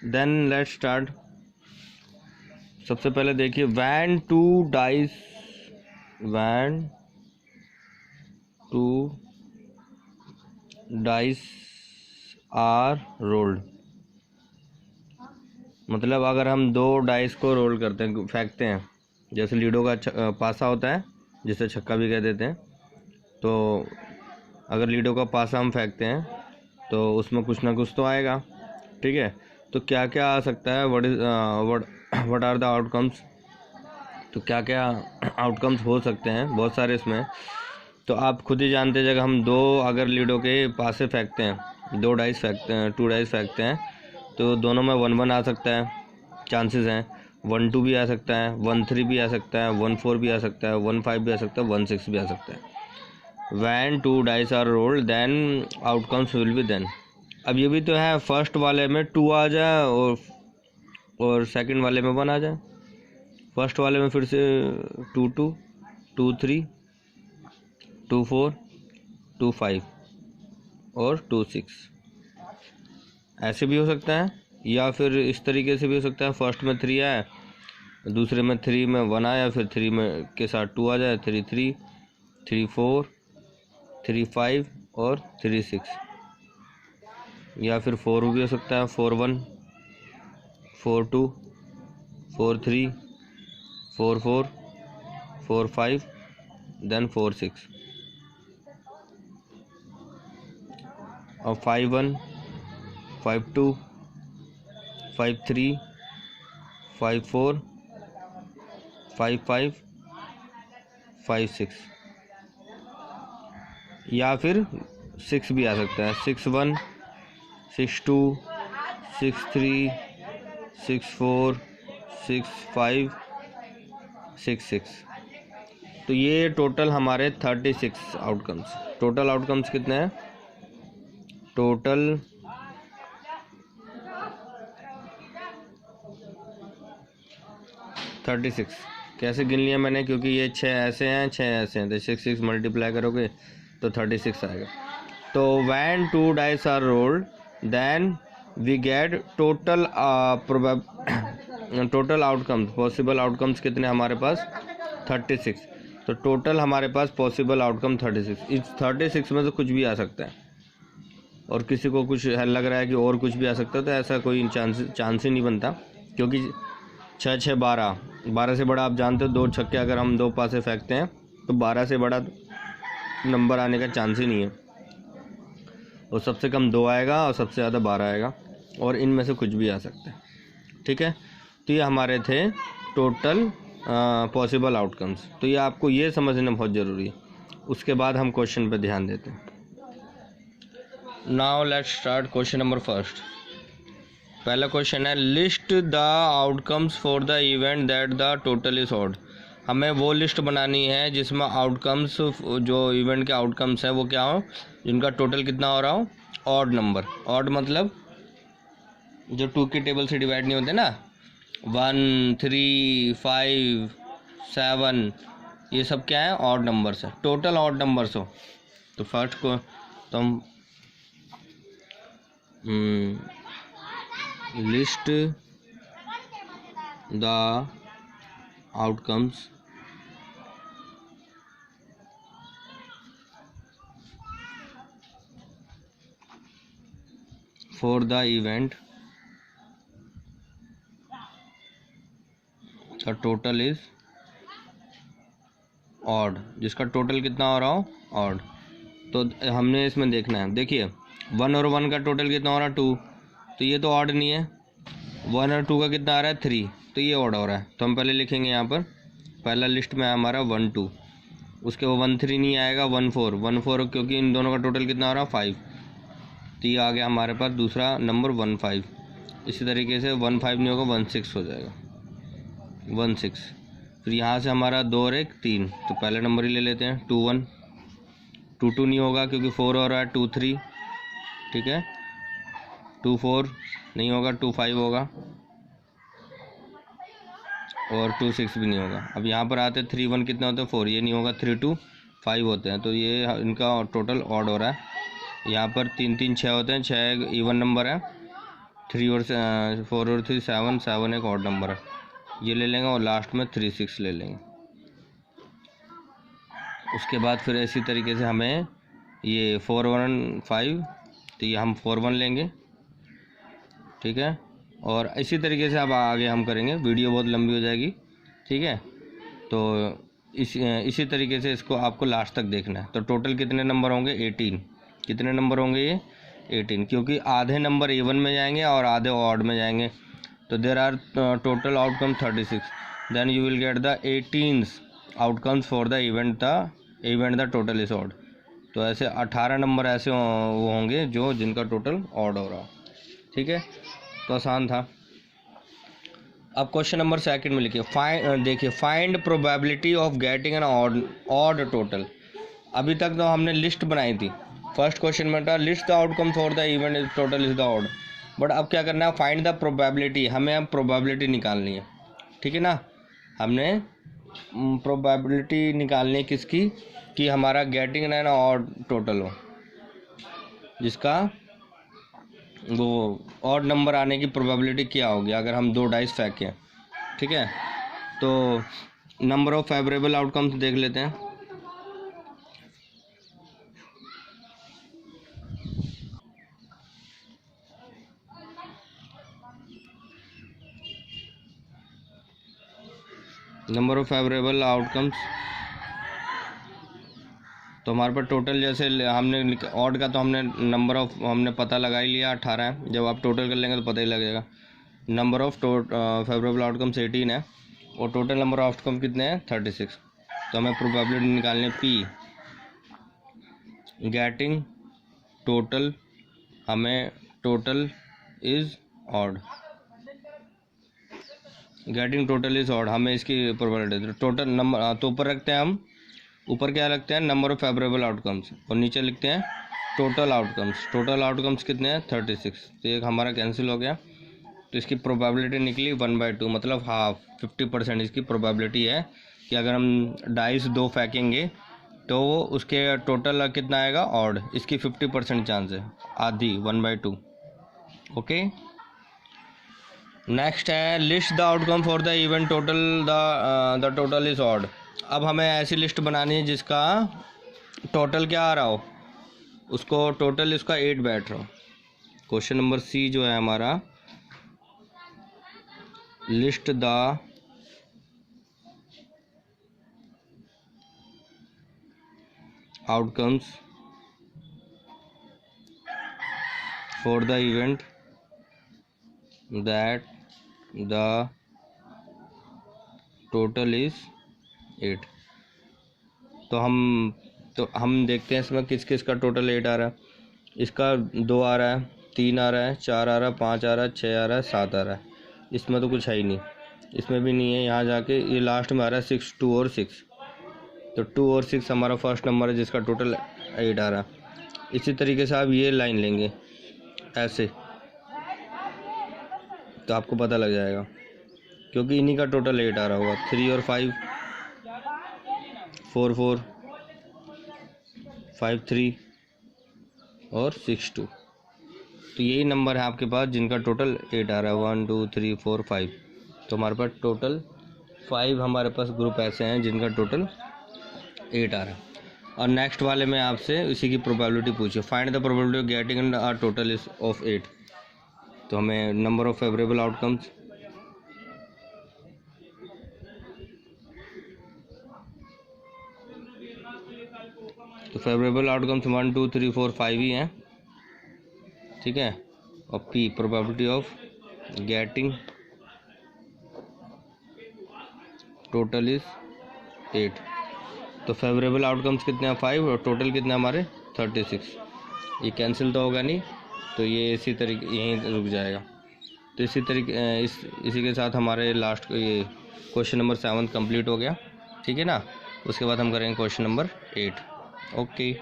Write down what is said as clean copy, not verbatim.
Then let's start. सबसे पहले देखिए, when two dice are rolled, मतलब अगर हम दो डाइस को रोल करते हैं, फेंकते हैं, जैसे लीडो का पासा होता है जिसे छक्का भी कह देते हैं, तो अगर लीडो का पासा हम फेंकते हैं तो उसमें कुछ ना कुछ तो आएगा, ठीक है। तो क्या क्या आ सकता है, व्हाट आर द आउटकम्स, तो क्या क्या आउटकम्स हो सकते हैं, बहुत सारे इसमें। तो आप खुद ही जानते हैं, जब हम अगर लीडो के पासे फेंकते हैं, 2 डाइस फेंकते हैं, 2 डाइस फेंकते हैं, तो दोनों में 1-1 आ सकता है, चांसेस हैं। 1-2 भी आ सकता है, 1-3 भी आ सकता है, 1-4 भी आ सकता है, 1-5 भी आ सकता है, 1-6 भी आ सकता है। When 2 dice are rolled, then outcomes will be then। अब ये भी तो है, फर्स्ट वाले में 2 आ जाए और सेकंड वाले में 1 आ जाए। फर्स्ट वाले में फिर से 2-2, 2-3, 2-4, 2-5 और 2-6, ऐसे भी हो सकता है। या फिर इस तरीके से भी हो सकता है, फर्स्ट में 3 आया, दूसरे में 3 में 1 आया, फिर 3 में के साथ 2 आ जाए, 3-3, 3-4, 3-5 और 3-6। या फिर 4 भी हो सकता है, 4-1, 4-2, 4-3, 4-4, 4-5, देन 4-6 और 5-1, 5-2, 5-3, 5-4, 5-5, 5-6। या फिर 6 भी आ सकता है, 6-1, 6-2, 6-3, 6-4, 6-5, 6-6। तो ये टोटल हमारे 36 आउटकम्स। टोटल आउटकम्स कितने हैं? टोटल 36। कैसे गिन लिया मैंने, क्योंकि ये 6 ऐसे हैं, 6 ऐसे हैं, तो 6 मल्टीप्लाई करोगे तो 36 आएगा। तो when 2 dice are rolled, then we get total total outcomes, possible outcomes कितने हमारे पास? 36। तो टोटल हमारे पास पॉसिबल आउटकम 36। इस 36 में से कुछ भी आ सकता है, और किसी को कुछ लग रहा है कि और कुछ भी आ सकता है, तो ऐसा कोई चांस ही नहीं बनता, क्योंकि 6-6 12 से बड़ा आप जानते हो, 2 छक्के अगर हम 2 पासे फेंकते हैं तो 12 से बड़ा नंबर आने का चांस ही नहीं है। और सबसे कम 2 आएगा और सबसे ज़्यादा 12 आएगा, और इनमें से कुछ भी आ सकता है, ठीक है। तो ये हमारे थे टोटल पॉसिबल आउटकम्स। तो ये आपको ये समझना बहुत ज़रूरी है। उसके बाद हम क्वेश्चन पे ध्यान देते हैं। Now let's start question number first. पहला क्वेश्चन है, list the outcomes for the event that the total is odd. हमें वो लिस्ट बनानी है जिसमें आउटकम्स, जो इवेंट के आउटकम्स हैं वो क्या हो, जिनका टोटल कितना हो रहा हो, ऑड नंबर। ऑड मतलब जो 2 की टेबल से डिवाइड नहीं होते ना, 1, 3, 5, 7, ये सब क्या है, ऑड नंबर्स है। टोटल ऑड नंबर्स हो तो फर्स्ट को तो हम list the outcomes for the event the total is odd, जिसका टोटल कितना हो रहा हो, ऑड। तो हमने इसमें देखना है, देखिए 1 और 1 का टोटल कितना हो रहा है, 2, तो ये तो ऑड नहीं है। 1 और 2 का कितना आ रहा है, 3, तो ये ऑड हो रहा है। तो हम पहले लिखेंगे यहाँ पर, पहला लिस्ट में हमारा 1 2, उसके वो 1 3 नहीं आएगा, 1 4, क्योंकि इन दोनों का टोटल कितना हो रहा है, 5, तो ये आ गया हमारे पास दूसरा नंबर 1 5। इसी तरीके से 1 5 नहीं होगा, 1 6 हो जाएगा, 1 6। फिर यहाँ से हमारा 2 और 1 3, तो पहला नंबर ही ले लेते हैं, 2 1। 2 2 नहीं होगा क्योंकि 4 हो रहा है, 2 3, ठीक है। 2 4 नहीं होगा, 2 5 होगा, और 2 6 भी नहीं होगा। अब यहाँ पर आते 3 1 कितना होता है, 4, ये नहीं होगा, 3 2 5 होते हैं, तो ये इनका टोटल ऑड हो रहा है। यहाँ पर 3 3 6 होते हैं, 6 इवन नंबर है, 3 और 4 और 3 7, 7 एक ऑड नंबर है, ये ले लेंगे और लास्ट में 3 6 ले लेंगे। उसके बाद फिर इसी तरीके से हमें ये 4 1 5, तो ये हम 4 1 लेंगे, ठीक है। और इसी तरीके से अब आगे हम करेंगे, वीडियो बहुत लंबी हो जाएगी, ठीक है। तो इसी तरीके से इसको आपको लास्ट तक देखना है। तो टोटल कितने नंबर होंगे? 18। कितने नंबर होंगे ये? 18, क्योंकि आधे नंबर इवन में जाएंगे और आधे ऑड में जाएंगे। तो there are total outcome 36, then you will get the 18 outcomes for the event the total is odd. तो ऐसे 18 नंबर ऐसे वो होंगे जो जिनका टोटल ऑड हो रहा, ठीक है। तो आसान था। अब क्वेश्चन नंबर सेकंड में लिखिए, देखिए find probability of getting an odd total. अभी तक तो हमने लिस्ट बनाई थी, फर्स्ट क्वेश्चन में था list the outcome for the event total is the odd, but अब क्या करना है? Find the probability. हमें अब प्रोबेबिलिटी निकालनी है, ठीक है ना। हमने प्रोबेबिलिटी निकालनी है किसकी? कि हमारा गेटिंग एन ऑड टोटल हो, जिसका वो ऑड नंबर आने की प्रोबेबिलिटी क्या होगी अगर हम 2 डाइस फेंकें, ठीक है। तो नंबर ऑफ फेवरेबल आउटकम्स देख लेते हैं। नंबर ऑफ फेवरेबल आउटकम्स, तो हमारे पास टोटल जैसे हमने ऑड का तो हमने पता लगा ही लिया 18 है। जब आप टोटल कर लेंगे तो पता ही लगेगा। नंबर ऑफ फेवरेबल आउटकम्स 18 है और टोटल नंबर ऑफ आउटकम कितने हैं? 36। तो हमें प्रोबेबिलिटी निकालनी है पी गेटिंग टोटल, हमें total is odd, getting total is odd, हमें इसकी प्रोबेबिलिटी टोटल नंबर, तो ऊपर रखते हैं हम, ऊपर क्या लगते हैं? नंबर ऑफ फेवरेबल आउटकम्स, और नीचे लिखते हैं टोटल आउटकम्स। टोटल आउटकम्स कितने हैं? 36। तो एक हमारा कैंसिल हो गया, तो इसकी प्रोबेबिलिटी निकली 1/2, मतलब हाफ, 50% इसकी प्रोबेबिलिटी है कि अगर हम डाइस 2 फेंकेंगे तो उसके टोटल कितना आएगा? ऑड। इसकी 50% चांस है, आधी, 1/2। ओके, नेक्स्ट है list the outcome for the event total the total is odd. अब हमें ऐसी लिस्ट बनानी है जिसका टोटल क्या आ रहा हो, उसको टोटल इसका 8 बैठ रहा हो। क्वेश्चन नंबर सी जो है हमारा, list the outcomes for the event that the total is 8। तो हम देखते हैं इसमें किस किस का टोटल 8 आ रहा है। इसका 2 आ रहा है, 3 आ रहा है, 4 आ रहा है, 5 आ रहा है, 6 आ रहा है, 7 आ रहा है। इसमें तो कुछ है ही नहीं, इसमें भी नहीं है। यहाँ जाके ये लास्ट में आ रहा है 6, 2 और 6। तो 2 और 6 हमारा फर्स्ट नंबर है जिसका टोटल 8 आ रहा है। इसी तरीके से आप ये लाइन लेंगे ऐसे, तो आपको पता लग जाएगा, क्योंकि इन्हीं का टोटल 8 आ रहा होगा। 3 और 5, 4 4, 5 3 और 6 2। तो यही नंबर है आपके पास जिनका टोटल 8 आ रहा है, 1 2 3 4 5। तो हमारे पास टोटल 5 हमारे पास ग्रुप ऐसे हैं जिनका टोटल 8 आ रहा है। और नेक्स्ट वाले में आपसे इसी की प्रोबेबिलिटी पूछिए, find the probability of getting a total is of 8। तो हमें नंबर ऑफ फेवरेबल आउटकम्स, तो फेवरेबल आउटकम्स 1 2 3 4 5 ही हैं, ठीक है। और P probability of getting total is 8। तो फेवरेबल आउटकम्स कितने हैं? 5, और टोटल कितने हमारे? 36। ये कैंसिल तो होगा नहीं, तो ये इसी तरीके यहीं रुक जाएगा। तो इसी के साथ हमारे लास्ट ये क्वेश्चन नंबर 7 कंप्लीट हो गया, ठीक है ना। उसके बाद हम करेंगे क्वेश्चन नंबर 8। ओके।